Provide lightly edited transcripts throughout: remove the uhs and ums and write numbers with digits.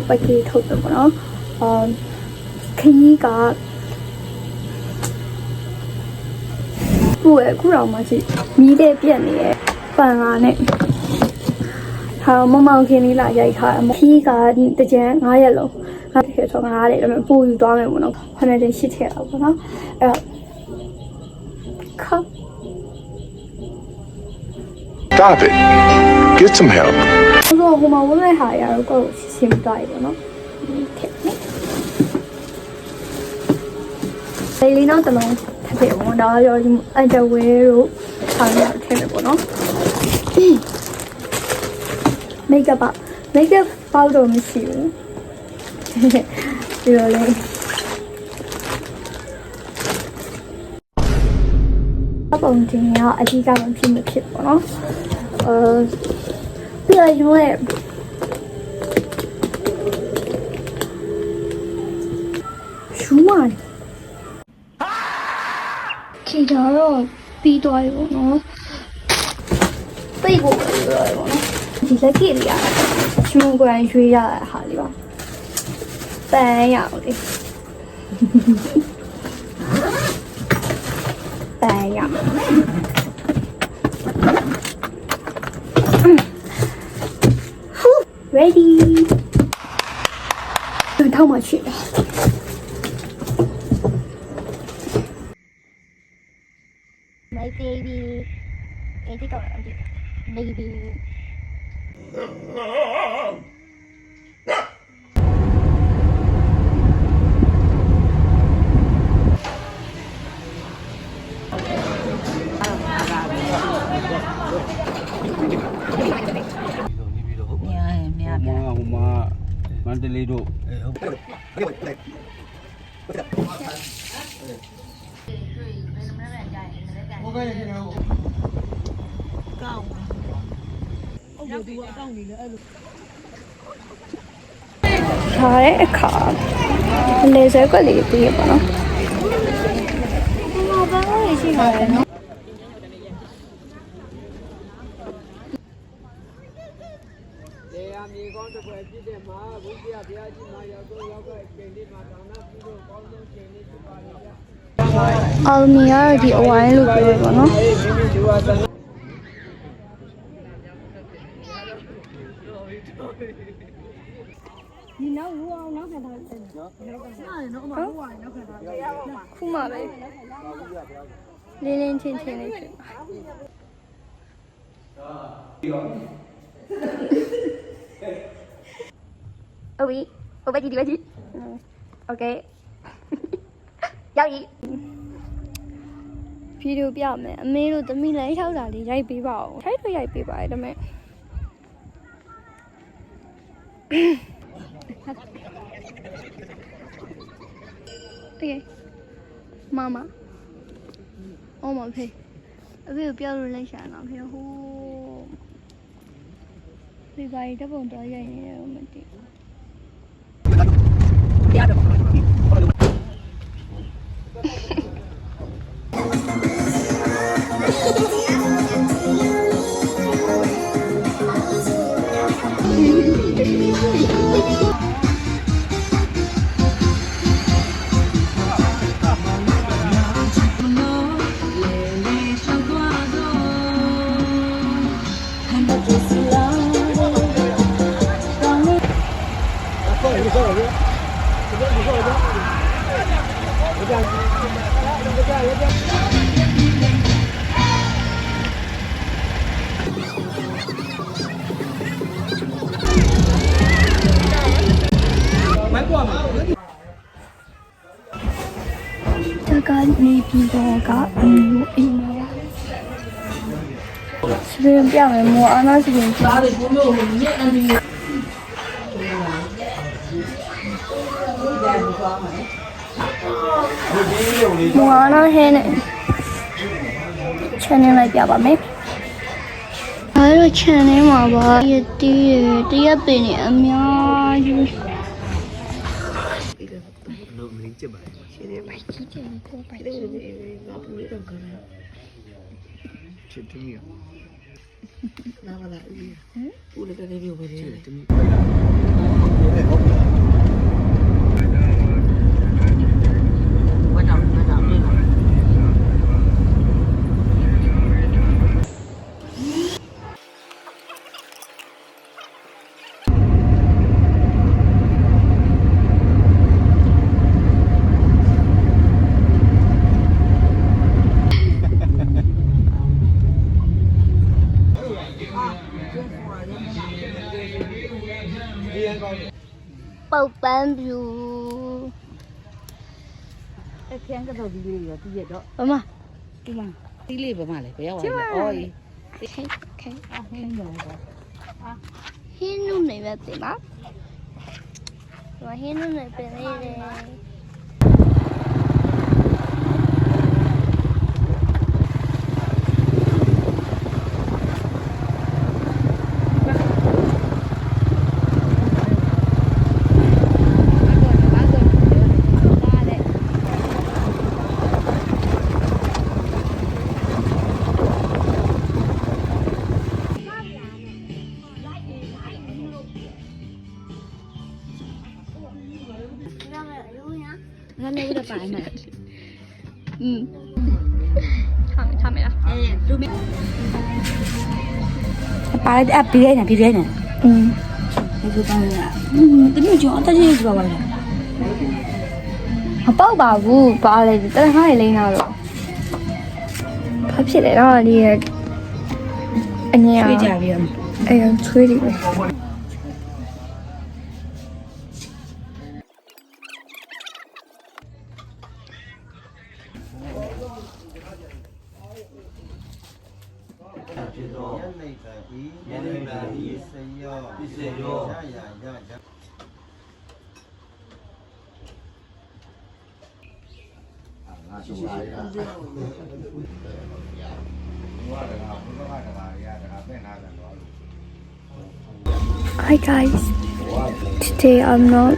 ပကီထုတ်တယ်ပေါ့နော်ခကြီးကကိုယ့်ရဲ့ခုတော်မှရှိမီးတဲ့ပြက်နေရဲ့ပန်လာနဲ့ဟာမမောင်ခင်လေးလာရိုက်ထားတယ်ခကြီးကတကြံ9ရက်လုံးငါတကယ်ဆို9ရက်တယ်ပို့ယူသွားမယ်ပေါ့နော်9တင်8ထည့်လောက်ပေါ့နော်အဲ့ခါ Stop it. Get some help. ဆိုဟိုမှာဝယ်ဟာရတော့ကိုရှင်းပြလိုက်ပေါ့နော်ဒီလေးတော့တလုံးထည့်ပြပေါ့ဒါရောအတဝဲတို့ဆောင်ရထည့်မယ်ပေါ့နော်မိတ်ကပ်ပေါတော့မရှိဘူးဒီလိုလေးပုံတင်ရအဓိကမဖြစ်ပေါ့နော်ပြရရွေးရှူမိုင်းခေတော့ပြီးသွားပြီပေါ့နော်ပိတ်ဖို့ပြောရတယ်ပေါ့နော်ဒီလက်ကြီးလေးရရှူကိုယ်ရွေးရတဲ့ဟာလေးပါပန်းရအောင်လေပန်းရready 这套马去的 my baby 给这个baby မန္တလေးတို့ထားတဲ့အခါလေဆဲကွက်လေးပြီးရပါတော့ဘာဘာလေးရှိမှာလဲနော်မြေကောင်းတစ်ပွဲပြည့်တဲ့မှာဘုရားဘုရားကြီးမှာရောက်တော့ရောက်တဲ့အချိန်လေးမှာတောင်းတာပြုလို့ကောင်းဆုံးချိန်လေးဖြစ်ပါလိမ့်ဗျာအော်မီယာဒီအဝိုင်းလို့ပြောပါတော့ဒီနောက်ဝအောင်နောက်ခံထားတယ်နော်နော်အမဝအောင်နောက်ခံထားတယ်ခုမှပဲလင်းလင်းချင်းချင်းလေးဖြစ်ပါoui vas-y vas-y ok ရောက်ပြီဗီဒီယိုပြမယ်အမေတို့သမီးလည်းထောက်တာလေးရိုက်ပေးပါဦးထိုက်တော့ရိုက်ပေးပါတယ်ဒါပေမဲ့Okay. Mama. Oh my god. အဖေကိုပြောလို့လိုက်ရှာတော့ဖေဟိုးဒီဘာကြီးတပုံတော့ရိုက်နေတယ်မသိဘူးတရားတော့ကနေပြီးတော့ကအမျိုးအိမ်မှာစပင်းပြမယ်မောအာနာစပင်းစားတယ်ဘုံလို့မြင့်အန်ဒီမောအာနာဟဲနဲ့ channel လိုက်ပြပါမယ်အဲ့တော့ channel မှာပါရတီးရတရက်ပင်နေအများကြီးလုံးမင်းကျပါရှင်းနေပါကြီးကျနေတော့ပိုက်တယ်ငါပူရတော့ကလည်းချစ်တယ်နားမလားဦးပူလည်းတည်းမျိုးပဲချစ်တယ် One view ခရမ်းကတော့ဒီလေးရောတည်ရတော့ ဘာမ ဒီမှာဒီလေးဘာမှလဲဘယ်ရောက်သွားလဲအော်ကြီး ခိုင် အဟင်းရောပေါ့ ဟင်းနုနေပဲတင်ပါဘာဟင်းနုနေပြင်လေးတယ် ငါလည်းဝတ်ပါမယ် ทำไหมล่ะ ดูမပါလိုက်အပြေးနေပြေးနေ ဒီလိုတောင်းရတမီးကျော်အတက်ကြီးကြပါပါလား မပေါက်ပါဘူးပါလေတရခိုင်းလိမ့်တာတော့ဘာဖြစ်လဲတော့ဒီအငြင်း ပြေးကြပြီ အဲ့ရချွေးတယ်ပဲ ဖြစ်သောယနေ့တည်းဤယနေ့တည်းဤစေယောပိစေယောရရရရငါရှိပါရဲ့ဘုရားကဘုရားကတရားရတာပြန်လာတယ်တော့ Hi guys, today I'm not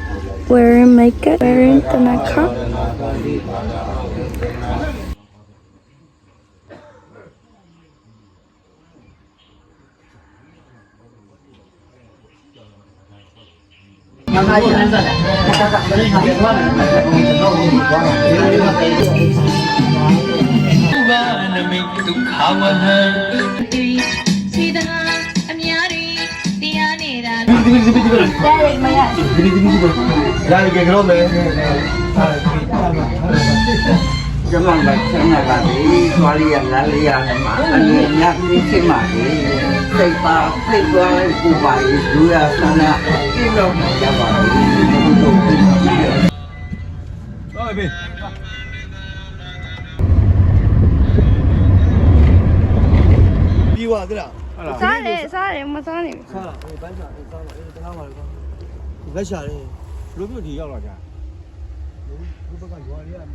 wearing makeup, wearing the makeup. Ya le que grome. Cho mong là xem là đi qua liền là liền mà anh em nhắc đi xem mà đi thầy ta thầy qua cụ bảy chú là sao nè cái đâu mà ra vào Rồi về. Đi qua thế nào? Sao đấy, mà sao này? Sao là? Bán trả, sao là? Cái nào mà được không? Cái trả đi. Lúc mà thì giao là trả. Lúc bắt đầu đi ăn.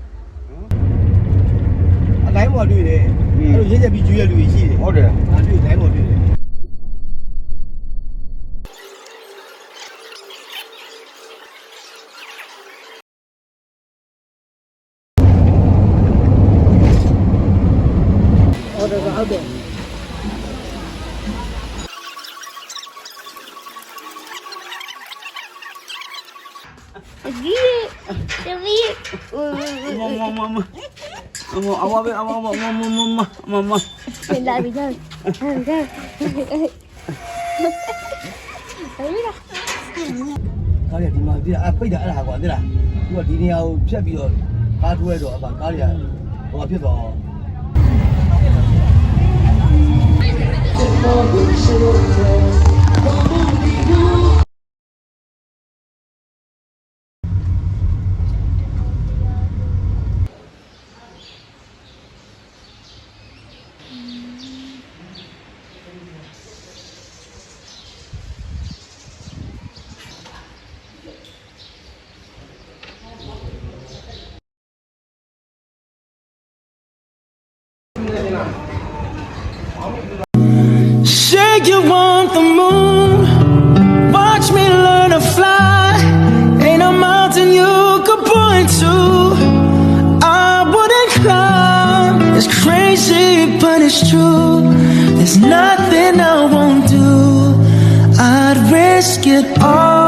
À đánh vào đi đấy. Rồi hiện tại bị chú ý gì?ဟုတ်တယ်. À đi đánh vào đi đấy. Mama. Hiện lại bị chơi. Cái này thì mà đi à bây giờ là quả thế là. Nhưng mà đi theo sẽ bị rồi. Cá đuôi rồi và cá này. Có biết rồi. Say you want the moon, watch me learn to fly. Ain't a mountain you could point to I wouldn't climb. It's crazy, but it's true. There's nothing I won't do. I'd risk it all.